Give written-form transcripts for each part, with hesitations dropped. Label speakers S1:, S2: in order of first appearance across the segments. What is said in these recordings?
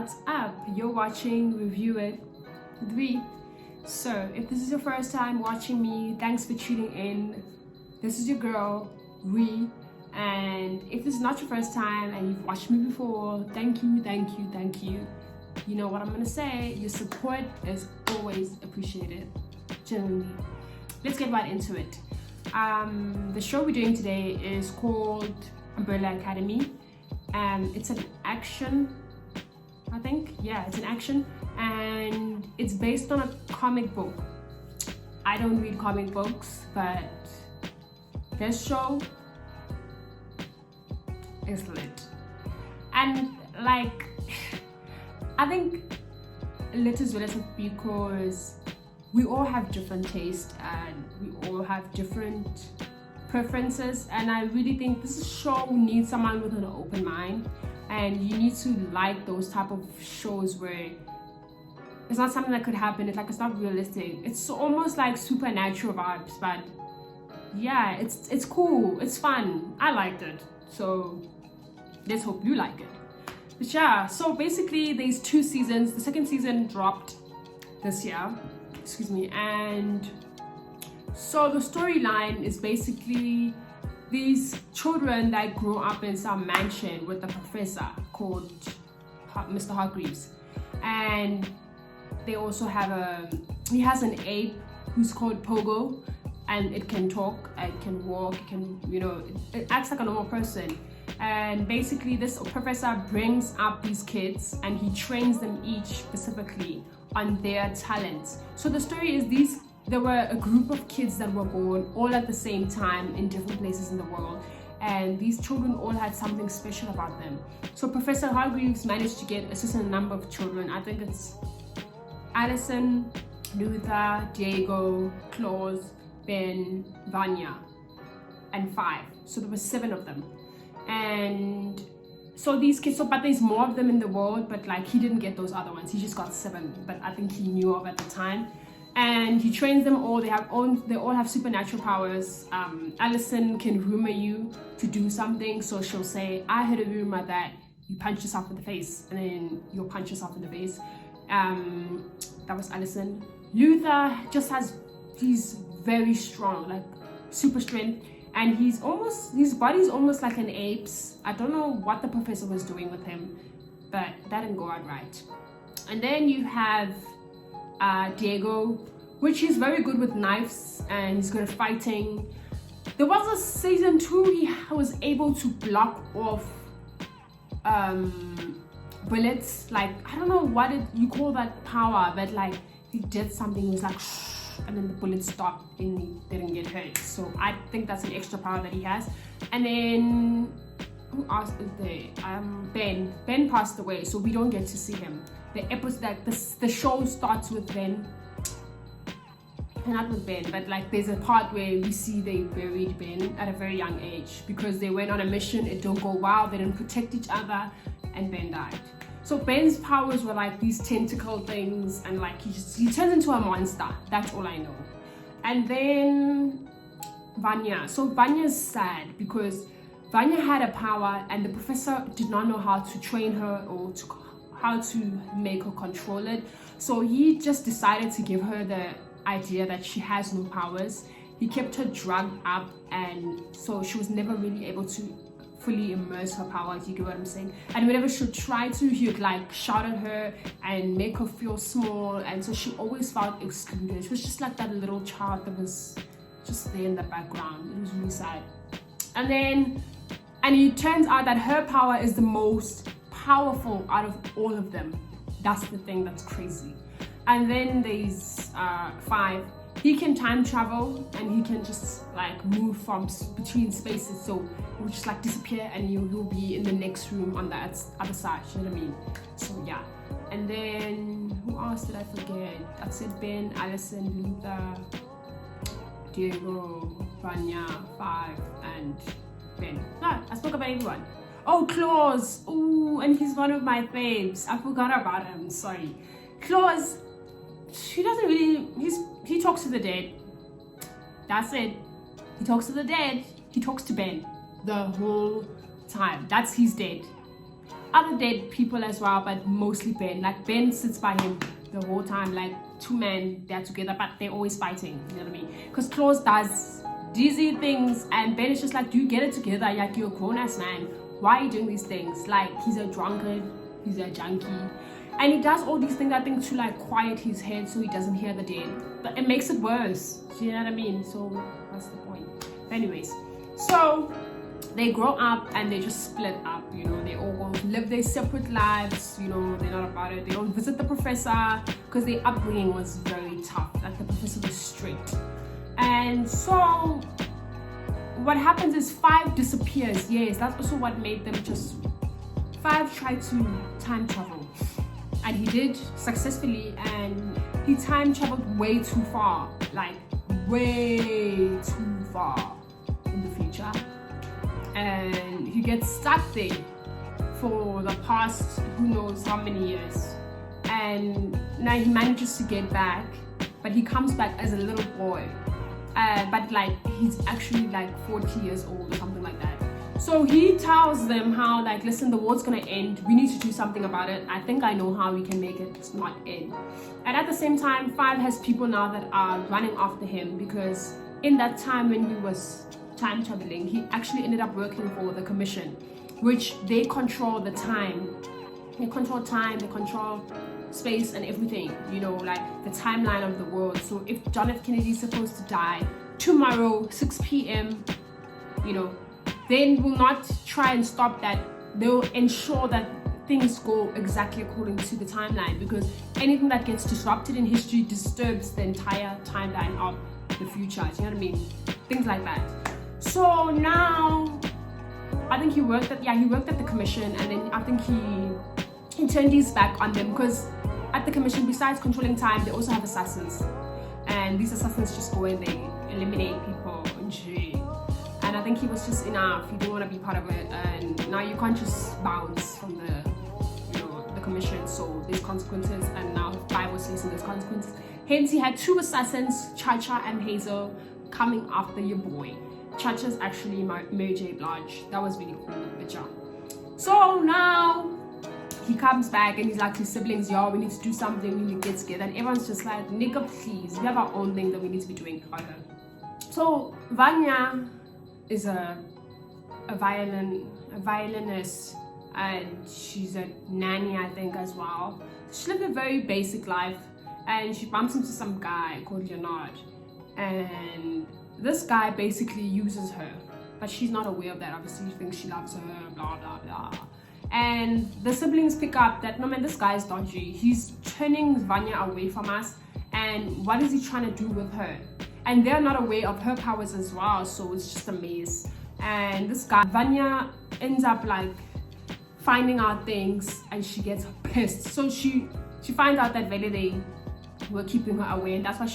S1: What's up? You're watching Review It with Ree. So if this is your first time watching me, thanks for tuning in. This is your girl Ree, and if this is not your first time and you've watched me before, thank you. You know what I'm gonna say. Your support is always appreciated, genuinely. Let's get right into it. The show we're doing today is called Umbrella Academy. It's an action, I think. Yeah, it's an action, and it's based on a comic book. I don't read comic books, but this show is lit. And like, I think lit is relative because we all have different tastes and we all have different preferences, and I really think this show needs someone with an open mind, and you need to like those type of shows where it's not something that could happen. It's not realistic. It's almost like supernatural vibes, but yeah, it's cool, it's fun. I liked it, so let's hope you like it. But yeah, so basically there's 2 seasons. The second season dropped this year, and so the storyline is basically these children that grow up in some mansion with a professor called Mr. Hargreaves, and they also have he has an ape who's called Pogo, and it can talk, it can walk, it can, it acts like a normal person. And basically this professor brings up these kids and he trains them each specifically on their talents. So the story is there were a group of kids that were born all at the same time in different places in the world, and these children all had something special about them. So Professor Hargreaves managed to get a certain number of children. I think it's Allison, Luther, Diego, Claus, Ben, Vanya, and 5. So there were 7 of them. And so these kids, but there's more of them in the world, but like he didn't get those other ones. He just got 7, but I think he knew of at the time. And he trains them all. They all have supernatural powers. Allison can rumor you to do something. So she'll say, I heard a rumor that you punch yourself in the face, and then you'll punch yourself in the face. That was Allison. Luther he's very strong, like super strength. And his body's almost like an ape's. I don't know what the professor was doing with him, but that didn't go out right. And then you have Diego, which is very good with knives and he's good at fighting. There was a season 2 he was able to block off bullets. Like, I don't know what you call that power, but like he did something, he was like and then the bullet stopped and he didn't get hurt. So I think that's an extra power that he has. And then who else is there? Ben passed away, so we don't get to see him. The episode, the show starts with Ben, not with Ben, but like there's a part where we see they buried Ben at a very young age because they went on a mission. It don't go well, they didn't protect each other, and Ben died. So Ben's powers were like these tentacle things, and like he turns into a monster. That's all I know. And then Vanya. So Vanya's sad because Vanya had a power and the professor did not know how to train her or how to make her control it. So he just decided to give her the idea that she has no powers. He kept her drugged up, and so she was never really able to fully immerse her powers. You get what I'm saying? And whenever she tried to, he would like shout at her and make her feel small, and so she always felt excluded. She was just like that little child that was just there in the background. It was really sad. And it turns out that her power is the most powerful out of all of them. That's the thing that's crazy. And then there's 5. He can time travel and he can just like move from between spaces, so he'll just like disappear and he'll be in the next room on the other side, you know what I mean? So yeah. And then who else did I forget? I said Ben, Allison, Luther, Diego, Vanya, 5, and Ben. No, I spoke about everyone. Oh, Claus. Oh, and he's one of my faves. I forgot about him, sorry. Claus, he doesn't really, he talks to the dead. That's it. He talks to the dead. He talks to Ben the whole time. He's dead. other dead people as well, but mostly Ben. Like Ben sits by him the whole time, like two men, they're together, but they're always fighting, you know what I mean? Because Klaus does dizzy things and Ben is just like, do you get it together? Like, you're a grown-ass man, why are you doing these things? Like, he's a drunkard, he's a junkie, and he does all these things, I think, to like quiet his head so he doesn't hear the dead, but it makes it worse, you know what I mean? So what's the point? Anyways, so they grow up and they just split up, you know, they all go live their separate lives, you know, they're not about it. They don't visit the professor because their upbringing was very tough, like the professor was strict. And so what happens is 5 disappears. Yes, that's also what made them just 5 try to time travel, and he did successfully, and he time traveled way too far, like way too far in the future, and he gets stuck there for the past who knows how many years, and now he manages to get back, but he comes back as a little boy, but like he's actually like 40 years old or something like that. So he tells them how, like, listen, the world's gonna end, we need to do something about it. I think I know how we can make it not end. And at the same time, 5 has people now that are running after him, because in that time when he was time traveling, he actually ended up working for the commission, which they control the time. They control time, they control space and everything, you know, like the timeline of the world. So if John F. Kennedy is supposed to die tomorrow 6 p.m, you know, they will not try and stop that. They'll ensure that things go exactly according to the timeline, because anything that gets disrupted in history disturbs the entire timeline of the future, do you know what I mean? Things like that. So now I think he worked at the commission, and then I think he turned his back on them, because at the commission, besides controlling time, they also have assassins, and these assassins just go in, they eliminate people and shit. And I think he was just enough, he didn't want to be part of it, and now you can't just bounce from the, you know, the commission, so there's consequences, and now 5 was facing those consequences. Hence he had 2 assassins, Cha and Hazel, coming after your boy. Cha's actually Mary J. Blige. That was really cool with Cha. So now he comes back and he's like to his siblings, yo, we need to do something, we need to get together, and everyone's just like, nigga, please, we have our own thing that we need to be doing. So Vanya is a violinist, and she's a nanny, I think, as well. She lived a very basic life, and she bumps into some guy called Leonard, and this guy basically uses her, but she's not aware of that. Obviously she thinks she loves her, blah blah blah, and the siblings pick up that, no man, this guy is dodgy, he's turning Vanya away from us, and what is he trying to do with her? And they're not aware of her powers as well, so it's just a maze. And this guy, Vanya, ends up like finding out things, and she gets pissed. So she finds out that really they were keeping her away, and that's why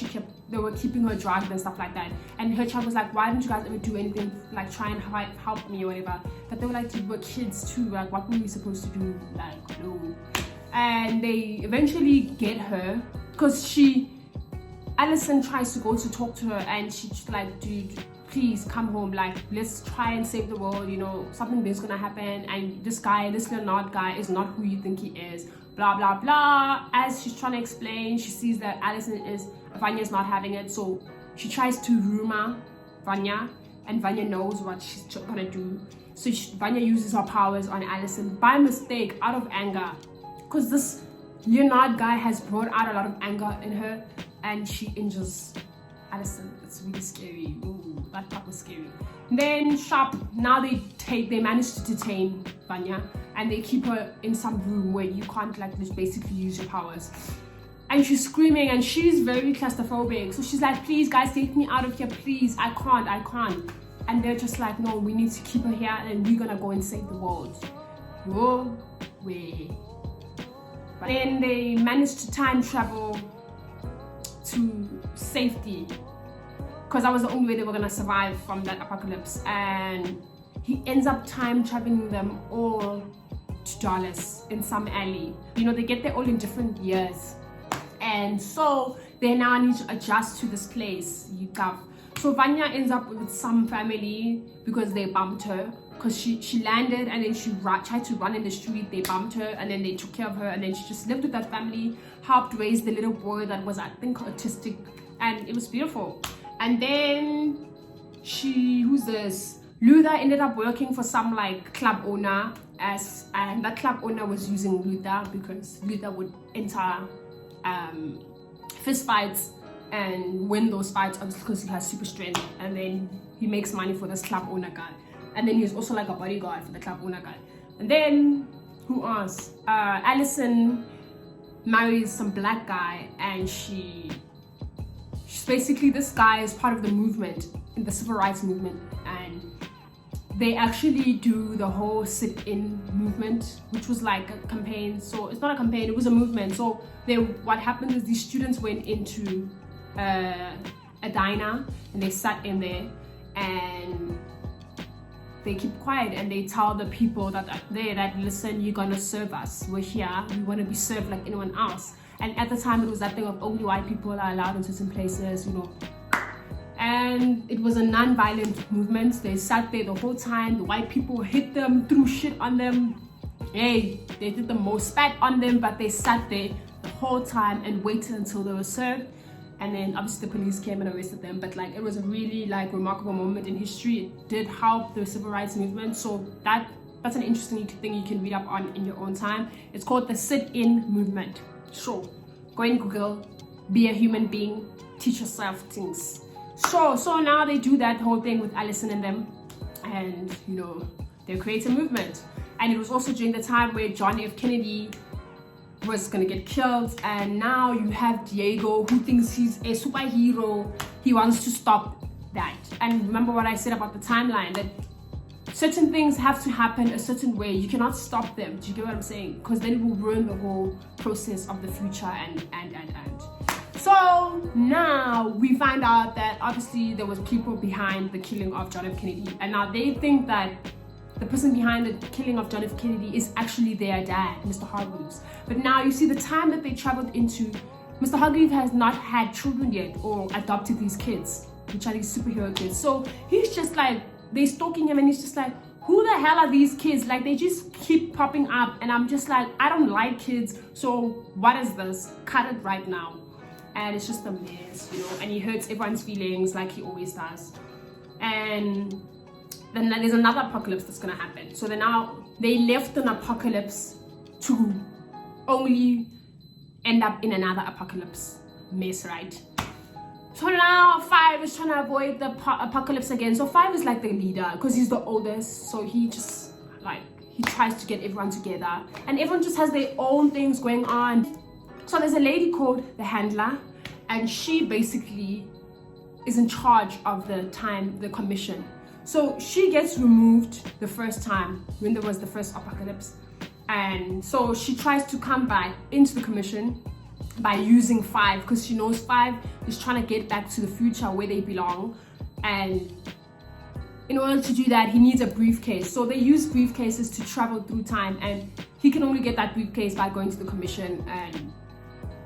S1: they were keeping her drugged and stuff like that. And her child was like, why didn't you guys ever do anything, like try and help me or whatever? But they were like, we're kids too, like what were we supposed to do? Like, no. And they eventually get her, because Allison tries to go to talk to her, and she's like, dude, please come home, like let's try and save the world, you know, something big's gonna happen, and this Leonard guy is not who you think he is, blah blah blah. As she's trying to explain, she sees that Vanya's not having it, so she tries to rumor Vanya, and Vanya knows what she's gonna do. So Vanya uses her powers on Allison by mistake, out of anger, because this Leonard guy has brought out a lot of anger in her, and she injures Allison. It's really scary. Ooh, that part was scary. Then now they manage to detain Vanya, and they keep her in some room where you can't like just basically use your powers. And she's screaming, and she's very claustrophobic. So she's like, please guys, take me out of here, please. I can't. And they're just like, no, we need to keep her here, and we're gonna go and save the world. Whoa, way. But then they managed to time travel to safety, because that was the only way they were gonna survive from that apocalypse. And he ends up time traveling them all to Dallas in some alley. You know, they get there all in different years, and so they now need to adjust to this place. So Vanya ends up with some family because they bumped her, because she landed and then she tried to run in the street. They bumped her and then they took care of her, and then she just lived with that family, helped raise the little boy that was, I think, autistic, and it was beautiful. And then Luther ended up working for some like club owner, and that club owner was using Luther because Luther would enter fist fights and win those fights, obviously because he has super strength, and then he makes money for this club owner guy, and then he was also like a bodyguard for the club owner guy. And then who else? Allison marries some black guy, and she's basically, this guy is part of the movement, in the civil rights movement, and they actually do the whole sit-in movement, which was like a campaign. So it's not a campaign, it was a movement. So what happened is these students went into a diner and they sat in there and they keep quiet and they tell the people that are there that, listen, you're gonna serve us, we're here, we want to be served like anyone else. And at the time it was that thing of only white people are allowed in certain places, you know. And it was a non-violent movement. They sat there the whole time. The white people hit them, threw shit on them. Hey, they did the most, spat on them, but they sat there the whole time and waited until they were served. And then obviously the police came and arrested them. But like, it was a really like remarkable moment in history. It did help the civil rights movement. So that's an interesting thing you can read up on in your own time. It's called the sit-in movement. Sure, go and Google, be a human being, teach yourself things. So now they do that whole thing with Allison and them, and you know, they create a movement. And it was also during the time where John F. Kennedy was gonna get killed, and now you have Diego, who thinks he's a superhero. He wants to stop that. And remember what I said about the timeline, that certain things have to happen a certain way. You cannot stop them. Do you get what I'm saying? Because then it will ruin the whole process of the future and. So now we find out that obviously there was people behind the killing of John F. Kennedy, and now they think that the person behind the killing of John F. Kennedy is actually their dad, Mr. Hargreaves. But now you see the time that they traveled into, Mr. Hargreaves has not had children yet or adopted these kids, which are these superhero kids. So he's just like, they're stalking him and he's just like, who the hell are these kids? Like, they just keep popping up, and I'm just like, I don't like kids, so what is this? Cut it right now. And it's just a mess, you know, and he hurts everyone's feelings like he always does. And then there's another apocalypse that's gonna happen. So they left an apocalypse to only end up in another apocalypse mess, right? So now 5 is trying to avoid the apocalypse again. So 5 is like the leader because he's the oldest. So he just like, he tries to get everyone together, and everyone just has their own things going on. So there's a lady called the handler, and she basically is in charge of the commission. So she gets removed the first time when there was the first apocalypse. And so she tries to come back into the commission by using 5, because she knows 5 is trying to get back to the future where they belong. And in order to do that, he needs a briefcase. So they use briefcases to travel through time, and he can only get that briefcase by going to the commission. And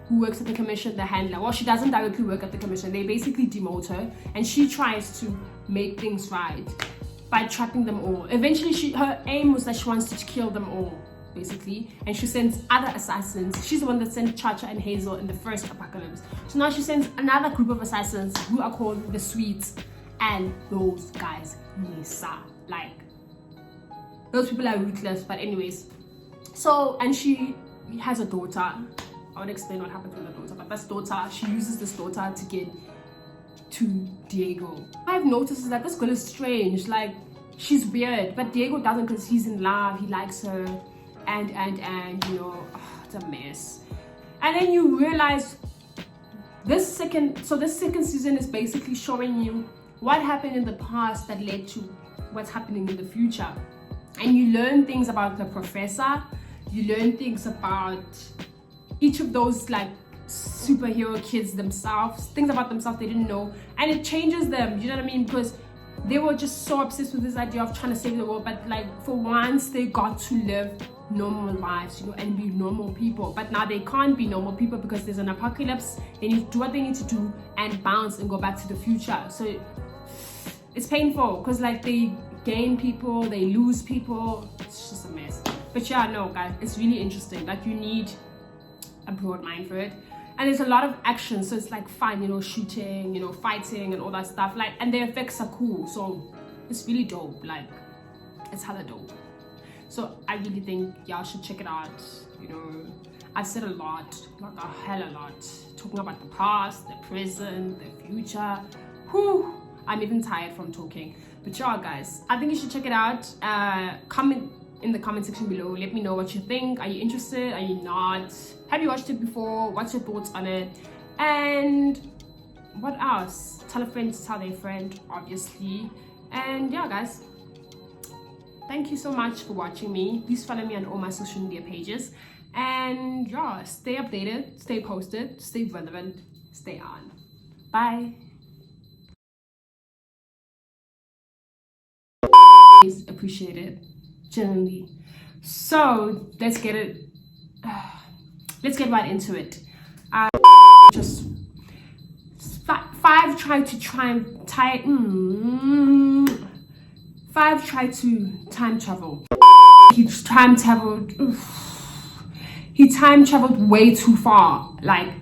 S1: who works at the commission? The handler. Well, she doesn't directly work at the commission. They basically demote her, and she tries to make things right by trapping them all. Eventually, her aim was that she wants to kill them all, basically, and she sends other assassins. She's the one that sent Cha and Hazel in the first apocalypse. So now she sends another group of assassins who are called the Swedes, and those guys, like, those people are ruthless. But anyways, so, and she has a daughter. I would explain what happens with the daughter, but this daughter, she uses this daughter to get to Diego. I've noticed that this girl is strange, like, she's weird, but Diego doesn't, because he's in love, he likes her, and you know, it's a mess. And then you realize this second season is basically showing you what happened in the past that led to what's happening in the future. And you learn things about the professor, you learn things about each of those like superhero kids themselves, things about themselves they didn't know, and it changes them, you know what I mean? Because they were just so obsessed with this idea of trying to save the world, but like for once they got to live normal lives, you know, and be normal people. But now they can't be normal people because there's an apocalypse. They need to do what they need to do and bounce and go back to the future. So it's painful because like they gain people, they lose people. It's just a mess. But yeah, no guys, it's really interesting. Like you need a broad mind for it. And there's a lot of action, so it's like fun, you know, shooting, you know, fighting and all that stuff. Like, and the effects are cool, so it's really dope. Like, it's hella dope. So I really think y'all should check it out. You know, I've said a lot, like a hell a lot, talking about the past, the present, the future. Whew, I'm even tired from talking. But y'all guys, I think you should check it out. Comment in the comment section below. Let me know what you think. Are you interested? Are you not? Have you watched it before? What's your thoughts on it? And what else? Tell a friend to tell their friend, obviously. And yeah guys, thank you so much for watching me. Please follow me on all my social media pages. And yeah, stay updated, stay posted, stay relevant, stay on. Bye. Appreciate it, genuinely. So let's get right into it. Just five tried to time travel. He time traveled way too far. Like